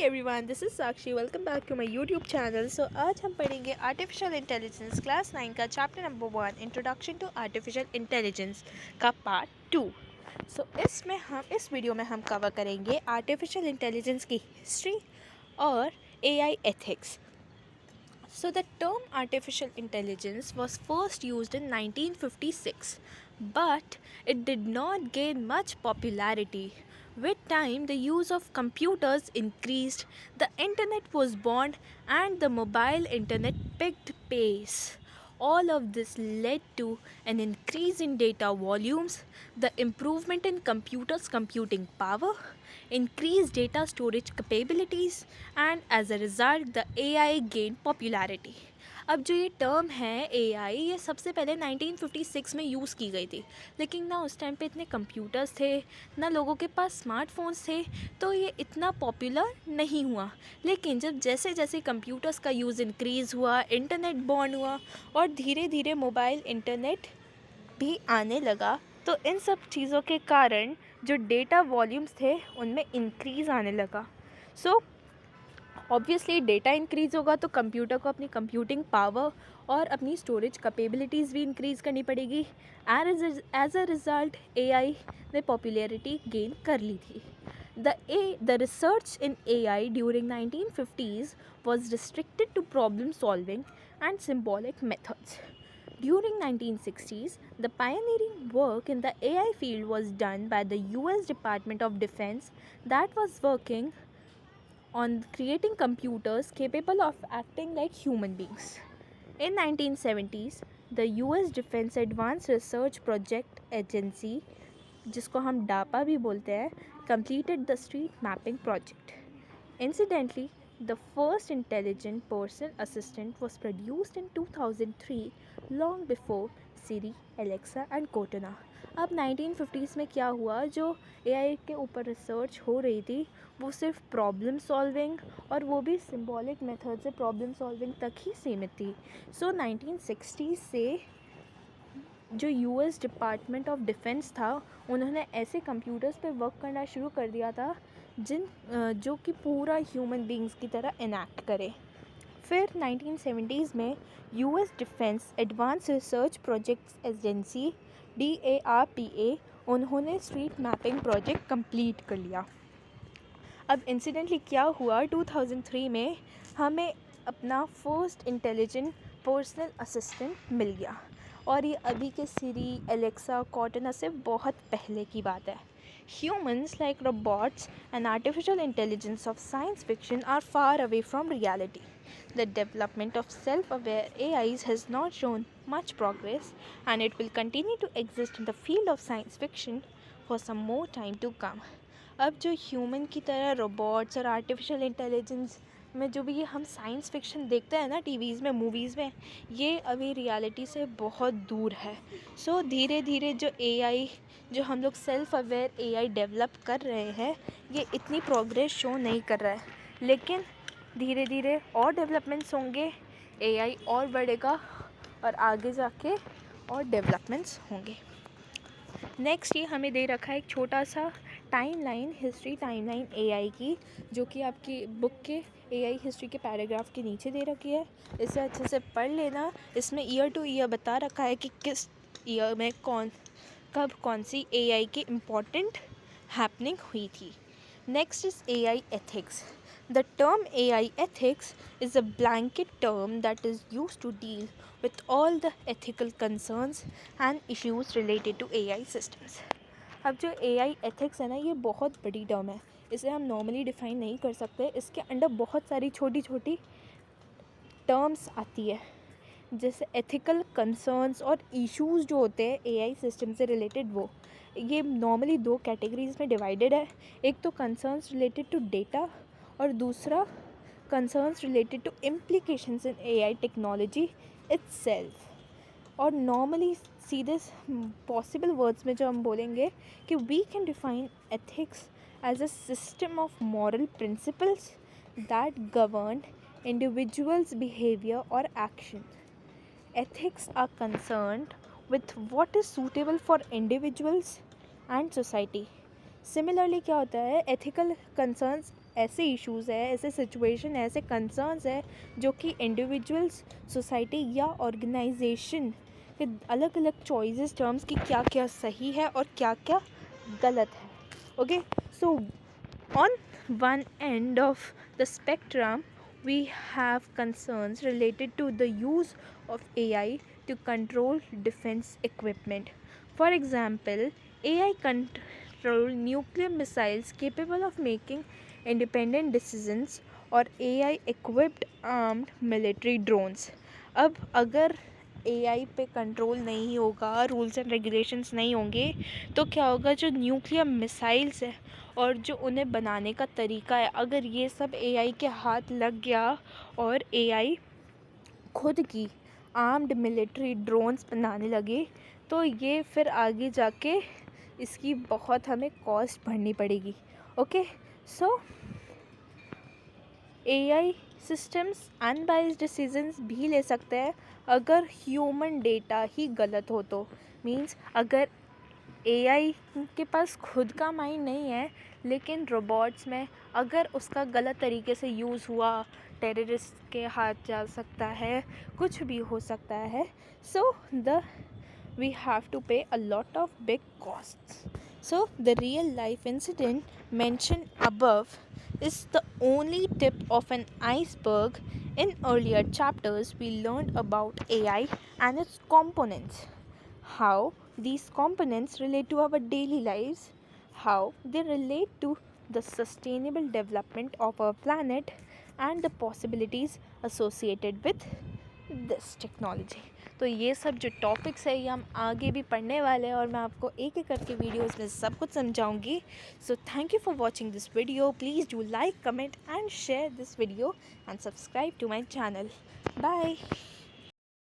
Everyone, this is Sakshi. Welcome back to my YouTube channel. So आज हम पढ़ेंगे artificial intelligence class 9 का chapter number 1 introduction to artificial intelligence का part 2। इस video में हम कवर करेंगे आर्टिफिशियल इंटेलिजेंस की हिस्ट्री और AI ethics. So the term artificial intelligence was first used in 1956, but it did not gain much popularity. With time, the use of computers increased, the internet was born, and the mobile internet picked pace. All of this led to an increase in data volumes, the improvement in computers' computing power, increased data storage capabilities, and as a result the AI gained popularity. अब जो ये term है AI, ये सबसे पहले 1956 में use की गई थी, लेकिन ना उस टाइम पे इतने कंप्यूटर्स थे, ना लोगों के पास स्मार्टफोन्स थे, तो ये इतना पॉपुलर नहीं हुआ. लेकिन जब जैसे जैसे कंप्यूटर्स का यूज़ इंक्रीज़ हुआ, इंटरनेट बॉर्न हुआ और धीरे धीरे मोबाइल इंटरनेट भी आने लगा, तो इन सब चीज़ों के कारण जो डेटा वॉल्यूम्स थे उनमें इंक्रीज़ आने लगा. सो ऑब्वियसली डेटा इंक्रीज़ होगा तो कंप्यूटर को अपनी कंप्यूटिंग पावर और अपनी स्टोरेज कैपेबिलिटीज़ भी इंक्रीज़ करनी पड़ेगी. एज अ रिज़ल्ट AI ने पॉपुलैरिटी गेन कर ली थी. The research in AI during 1950s was restricted to problem solving and symbolic methods. During 1960s, the pioneering work in the AI field was done by the US Department of Defense that was working on creating computers capable of acting like human beings. In 1970s, the US Defense Advanced Research Project Agency, जिसको हम DAPA भी बोलते हैं, completed the street mapping project. Incidentally, the first intelligent person assistant was produced in 2003, long before Siri, Alexa and Cortana. अब 1950s में क्या हुआ, जो AI के ऊपर रिसर्च हो रही थी वो सिर्फ प्रॉब्लम सॉल्विंग और वो भी सिंबॉलिक मेथड से प्रॉब्लम सॉल्विंग तक ही सीमित थी. सो 1960s से जो US डिपार्टमेंट ऑफ डिफेंस था उन्होंने ऐसे कंप्यूटर्स पे वर्क करना शुरू कर दिया था जो कि पूरा ह्यूमन बींग्स की तरह इनैक्ट करे. फिर 1970s में US defence advance research projects agency DARPA उन्होंने स्ट्रीट मैपिंग प्रोजेक्ट कंप्लीट कर लिया. अब इंसिडेंटली क्या हुआ, 2003 में हमें अपना फर्स्ट इंटेलिजेंट पर्सनल असिस्टेंट मिल गया और ये अभी के सिरी, एलेक्सा, कॉर्टना से बहुत पहले की बात है. Humans, like robots and artificial intelligence of science fiction, are far away from reality. The development of self-aware AIs has not shown much progress, and it will continue to exist in the field of science fiction for some more time to come. अब जो human की तरह robots और artificial intelligence में जो भी ये हम साइंस फिक्शन देखते हैं ना टीवीज़ में, मूवीज़ में, ये अभी रियलिटी से बहुत दूर है. सो धीरे धीरे जो AI, जो हम लोग सेल्फ अवेयर AI डेवलप कर रहे हैं, ये इतनी प्रोग्रेस शो नहीं कर रहा है, लेकिन धीरे धीरे और डेवलपमेंट्स होंगे, AI और बढ़ेगा और आगे जाके और डेवलपमेंट्स होंगे. नेक्स्ट ये हमें दे रखा है एक छोटा सा टाइमलाइन, हिस्ट्री टाइमलाइन AI की, जो कि आपकी बुक के AI हिस्ट्री के पैराग्राफ के नीचे दे रखी है. इसे अच्छे से पढ़ लेना. इसमें ईयर टू ईयर बता रखा है कि किस ईयर में कब कौन सी AI की इम्पॉर्टेंट हैपनिंग हुई थी. Next is AI ethics. The term AI ethics is a blanket term that is used to deal with all the ethical concerns and issues related to AI systems. अब जो AI ethics है ना, ये बहुत बड़ी term है, इसे हम नॉर्मली डिफ़ाइन नहीं कर सकते. इसके अंडर बहुत सारी छोटी छोटी टर्म्स आती है, जैसे एथिकल कंसर्न्स और इश्यूज़ जो होते हैं AI सिस्टम से रिलेटेड, वो ये नॉर्मली दो कैटेगरीज़ में डिवाइडेड है. एक तो कंसर्न्स रिलेटेड टू डेटा और दूसरा concerns related to implications in AI technology itself. और नॉर्मली सीधे पॉसिबल वर्ड्स में जो हम बोलेंगे कि we can define ethics as a system of moral principles that govern individuals' behavior or action. Ethics are concerned with what is suitable for individuals and society. Similarly क्या होता है, ethical concerns ऐसे issues है, ऐसे situation है, ऐसे concerns है जो कि इंडिविजुअल्स, सोसाइटी या ऑर्गेनाइजेशन के अलग अलग चॉइसेस टर्म्स की क्या क्या सही है और क्या क्या गलत है. Okay, so on one end of the spectrum, we have concerns related to the use of AI to control defense equipment. For example, AI control nuclear missiles capable of making independent decisions or AI equipped armed military drones. अब अगर AI पे control नहीं होगा, rules and regulations नहीं होंगे, तो क्या होगा, जो न्यूक्लियर मिसाइल्स है और जो उन्हें बनाने का तरीका है, अगर ये सब AI के हाथ लग गया और AI खुद की आर्म्ड मिलिट्री ड्रोन्स बनाने लगे, तो ये फिर आगे जाके इसकी बहुत हमें कॉस्ट भरनी पड़ेगी. ओके, सो AI सिस्टम्स अनबाइस्ड डिसीजंस भी ले सकते हैं अगर ह्यूमन डेटा ही गलत हो तो. मीन्स अगर AI के पास खुद का माइंड नहीं है, लेकिन रोबोट्स में अगर उसका गलत तरीके से यूज़ हुआ, टेररिस्ट के हाथ जा सकता है, कुछ भी हो सकता है. सो we have to pay a lot of big costs. So the real life incident mentioned above is the only tip of an iceberg. In earlier chapters, we learned about AI and its components, how these components relate to our daily lives, how they relate to the sustainable development of our planet, and the possibilities associated with this technology. तो ये सब जो topics है ये हम आगे भी पढ़ने वाले हैं और मैं आपको एक एक करके वीडियोस में सब कुछ समझाऊंगी. So thank you for watching this video. Please do like, comment and share this video and subscribe to my channel. Bye.